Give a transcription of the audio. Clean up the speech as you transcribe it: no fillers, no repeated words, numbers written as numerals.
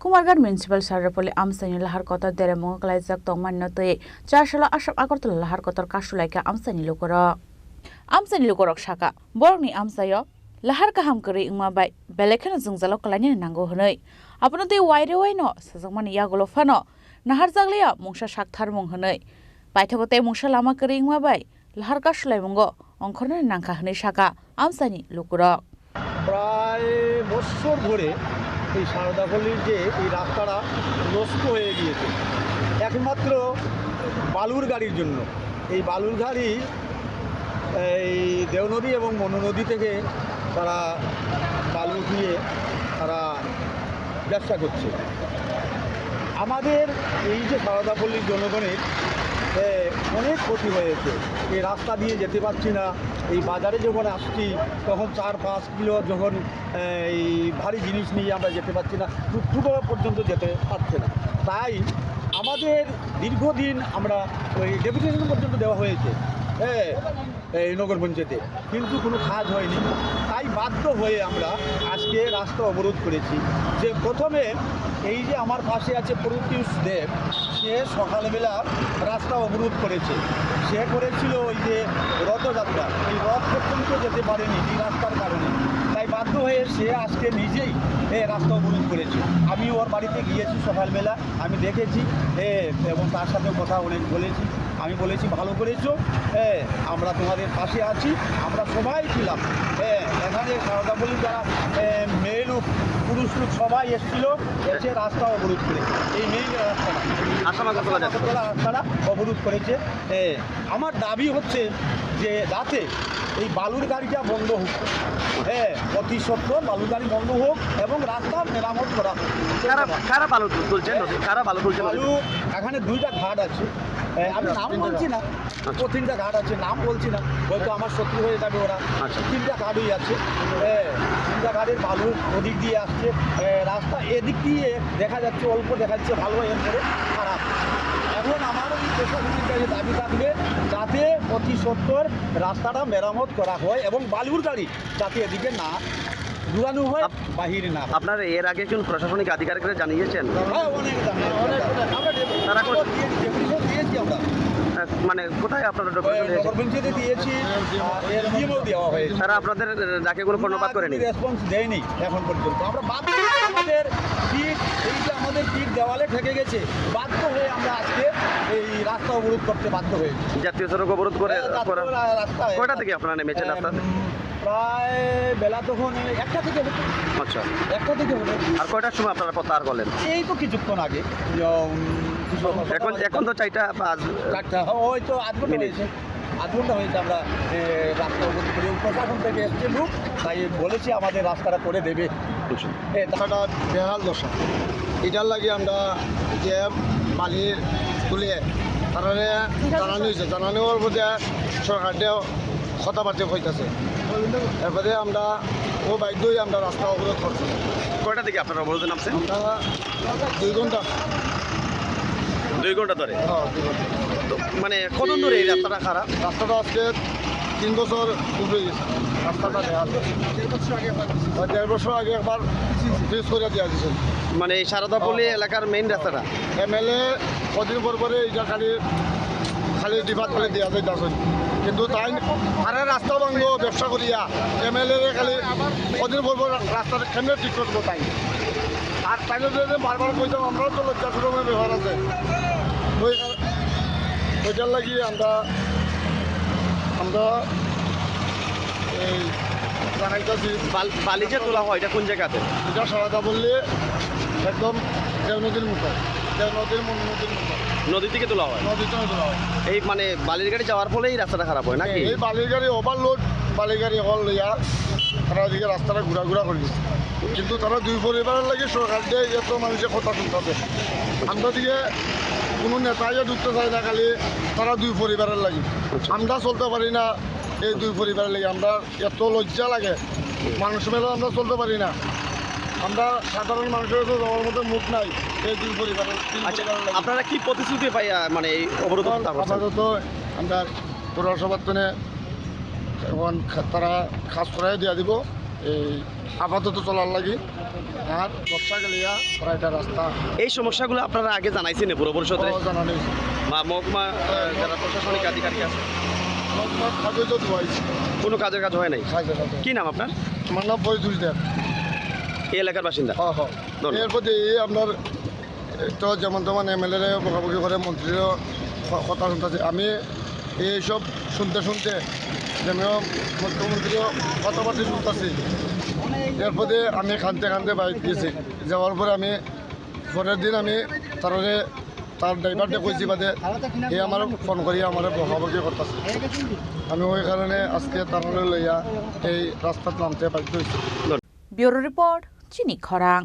Kumarghat municipal सारपल्ली आमसानी लाहार Qatar देरे मंगलाइजाक तंगमान नतये 4 साल आसाम आगरतला लाहार कतर कासुलाइका आमसानी लोकरक शाखा बरनि आमसायो लाहार काहाम करै इंमाबाय बेलेखनो जोंजालो कलायनो नांगौ हनै आपनते वाइरे वाइनो सजंमानि यागलो फानो नाहार जागलिया मुंसा शाकथार मुं हनै बायथबते मुंसा लामा करै इंमाबाय लाहार कासुलाइ मंगो अंखरनो नांखा हनै शाखा आमसानी लोकरक প্রায় বছর ধরে এই সারদাপল্লির যে এই রাস্তাটা নষ্ট হয়ে গিয়েছে একমাত্র বালুর গাড়ির জন্য। এই বালুর গাড়ি এই দেওনদী এবং মনোনদী থেকে তারা বালু দিয়ে তারা ব্যবসা করছে। আমাদের এই যে সারদাপল্লির জনগণের অনেক ক্ষতি হয়েছে। এই রাস্তা দিয়ে যেতে পারছি না। এই বাজারে যখন আসছি তখন 4-5 কিলো যখন এই ভারী জিনিস নিয়ে আমরা যেতে পারছি না, টুকটুকো পর্যন্ত যেতে পারছে না। তাই আমাদের দীর্ঘদিন আমরা ওই ডেপুটেশন পর্যন্ত দেওয়া হয়েছে এই নগর পঞ্চায়েতে, কিন্তু কোনো কাজ হয়নি। তাই বাধ্য হয়ে আমরা আজকে রাস্তা অবরোধ করেছি। যে প্রথমে এই যে আমার পাশে আছে প্রত্যুষ দেব, সে সকালবেলা রাস্তা অবরোধ করেছে। সে করেছিল ওই যে রথযাত্রা, এই রথ পর্যন্ত যেতে পারেনি এই রাস্তার কারণে। তাই বাধ্য হয়ে সে আজকে নিজেই রাস্তা অবরোধ করেছে। আমি ওর বাড়িতে গিয়েছি সকালবেলা, আমি দেখেছি এবং তার সাথে কথা অনেক বলেছি। আমি বলেছি ভালো করেছো, আমরা তোমাদের পাশে আছি। আমরা সবাই ছিলাম এখানে সারদাপল্লি যারা মেয়ে লোক পুরুষ লোক সবাই এসেছিল, এসে রাস্তা অবরোধ করেছে। এই মেইন রাস্তাটা অবরোধ করেছে। আমার দাবি হচ্ছে যে যাতে এই বালুর গাড়িটা বন্ধ হোক, অতি সত্বর বালুর গাড়ি বন্ধ হোক এবং রাস্তা মেরামত করা হোক। কারা বালু তুলছেন? বালু এখানে 2টা ঘাট আছে, আমি নাম বলছি না, 3টা ঘাট আছে, নাম বলছি না, হয়তো আমার শত্রু হয়ে যাবে ওরা। 3টা ঘাটই আছে, 3টা ঘাটের বালু ওদিক দিয়ে আসছে। রাস্তা এদিক দিয়ে দেখা যাচ্ছে অল্প দেখাচ্ছে ভালো, এরপরে খারাপ। এখন আমার প্রশাসনের কাছে দাবি থাকবে যাতে অতি সত্বর রাস্তাটা মেরামত করা হয় এবং বালুর গাড়ি যাতে এদিকে না ঘুরানো হয়, বাহির না। আপনার এর আগে একজন প্রশাসনিক আধিকারিকরা জানিয়েছেন? হ্যাঁ, অনেক দিয়েছি আমরা। মানে কোথায় আপনারা পঞ্চায়েতে দিয়েছি, দেওয়া হয়েছে। তারা আপনাদের ডাকে কোনো কর্ণপাত করেনি, রেসপন্স দেয়নি এখন পর্যন্ত। আমরা বাধ্য আমাদের পিঠ, এই যে আমাদের পিঠ দেওয়ালে ঠেকে গেছে, বাধ্য হয়ে আমরা আজকে এই রাস্তা অবরোধ করতে বাধ্য হয়েছি। জাতীয় সড়ক অবরোধ করে রাস্তা কয়টা থেকে আপনারা নেমেছেন রাস্তা? প্রায় বেলা তখন 1টা থেকে হতো। আচ্ছা, 1টা থেকে হতো। আর কয়টার সময় আপনারা প্রত্যাহার করলেন? এই তো কিছুক্ষণ আগে। এখন তো 4টা হয়তো আধ ঘন্টা হয়েছে আমরা রাস্তা অবরোধ করি। প্রশাসন থেকে এসছে লোক, তাই বলেছি আমাদের রাস্তাটা করে দেবে। রাস্তাটা বেহাল দশা, এটার লাগে আমরা যে বালি তুলে তারা জানানো হয়েছে, জানানোর মধ্যে সরকারটাও কথাবার্তা হইতেছে। এরপরে আমরা ও বাধ্যই আমরা রাস্তা অবরোধ করছি। কয়টা থেকে আপনারা অবরোধে নামছেন? আমরা 2 ঘন্টা। 2 ঘন্টা ধরে? হ্যাঁ, 2 ঘন্টা। তো মানে কত দূরে এই রাস্তাটা খারাপ? রাস্তাটা আজকে 3 বছর উপরে গেছে। রাস্তাটা বেহাল। 1.5 বছর আগে একবার ফ্রিজ করে দেওয়া দিয়েছে। মানে এই সারদাপল্লি এলাকার মেইন রাস্তাটা MLA কদিন পরে এটা খালি ডিভার করে দেওয়া যায় দাসন, কিন্তু তাই আরে রাস্তা ভাঙব ব্যবসা করিয়া MLA খালি কদিন পর রাস্তাটা কেমনে ঠিক করবো তাই। আর তাই বারবার কইতাম আমরাও তো লজ্জা সুরমের ব্যবহার আছে, ওইটার লাগিয়ে আমরা এই জানাইতেছি। বালি যে তোলা হয় এটা কোন জায়গাতে? এটা সারদাপল্লি একদম দেওনদীর মুখে, দেওনদীর মনোনদীর মুখে, নদী থেকে তোলা হয়। নদীতে তোলা হয়। এই মানে বালির গাড়ি যাওয়ার ফলেই রাস্তাটা খারাপ হয় নাকি? এই বালির গাড়ি ওভারলোড, বালির গাড়ি হল লইয়া তারা এদিকে রাস্তাটা ঘোরা করে দিচ্ছে। কিন্তু তারা 2 পরিবারের লাগে সরকার দিয়ে এত মানুষের কথা শুনতে। আমরা দিকে কোনো নেতাই ঢুকতে চাই না, খালি তারা 2 পরিবারের লাগে। আমরা চলতে পারি না এই 2 পরিবারের লাগে। আমরা এত লজ্জা লাগে, মানুষ মেলা আমরা চলতে পারি না। আমরা সাধারণ মানুষের তো যাওয়ার মতো মুখ নাই এই 2 পরিবারের। আচ্ছা, আপনারা কি প্রতিশ্রুতি পাই মানে এই অবরোধ? আপাতত আমরা পৌরসভার জন্য এখন তারা কাজ করাই দিয়া দিব, এই আপাতত চলার লাগি আর বর্ষা গেলিয়া প্রায়টা রাস্তা এই সমস্যাগুলো আপনারা আগে জানাইছেন পুরো পরিষদে জানানো হয়েছে বা মহকুমা যারা প্রশাসনিক আধিকারিক আছে কাগজও ধোয়াইছে কোনো কাজের কাজ হয় নাই খাইছে কি নাম আপনার আমার নাম বৈদুষ দেব এই এলাকার বাসিন্দা ধন্যবাদ। এরপর এই আপনার তো যেমন তেমন এমএলএ বকাবকি করে মন্ত্রীরও কথা শুনতেছে আমি এইসব শুনতে শুনতে যেমন মুখ্যমন্ত্রীও কথাবার্তা শুনতেছি এরপরে আমি খানতে খানতে বাইক গেছি যাওয়ার পরে আমি পরের দিন আমি তার ড্রাইভারটা কইছি বাদে এ আমার ফোন করি আমার বকাবকি করতেছে আমি ওই কারণে আজকে তার লইয়া এই রাস্তার নামতে বাধ্য হয়েছি। ব্যুরো রিপোর্ট চিনি খরাং।